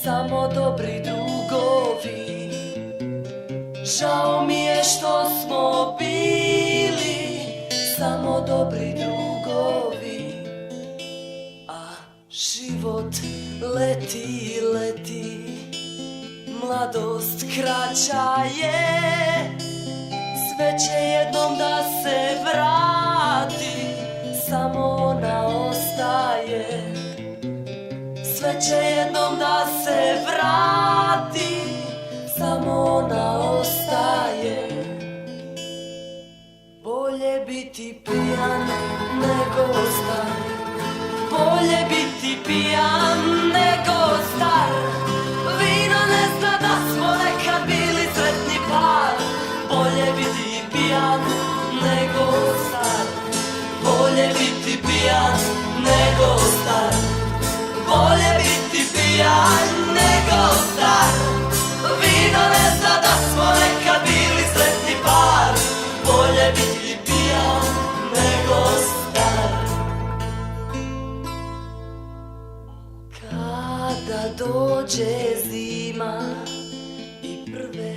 samo dobri drugovi. Žao mi je što smo bili samo dobri drugovi. A život leti, leti, mladost kraća je. Sve će jednom da se vrati, samo ona ostaje. Sve će jednom da se vrati, samo ona ostaje. Bolje biti pijan nego star, bolje biti pijan nego star. Vino ne zna da smo nekad bili sretni par. Bolje biti pijan nego star, bolje biti pijan nego star. Bolje biti pijan nego star. Vino ne zna da smo nekad bili sretni par. Bolje biti pijan nego star. Kada dođe zima i prve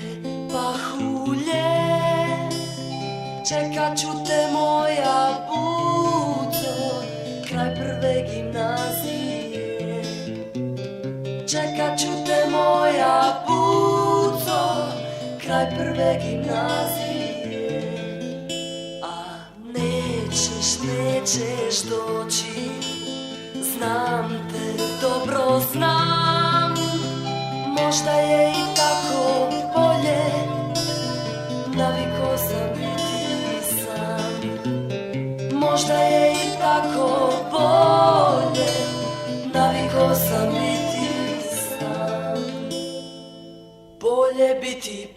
pahulje, čekat ću te moja buco kraj prve gimnazije. Čekat ću te moja buco kraj prve gimnazije. A nećeš doći, znam te, dobro znam. Možda je i tako bolje, naviko sam biti sam. Možda je i tako bolje, naviko sam biti sam. Bolje biti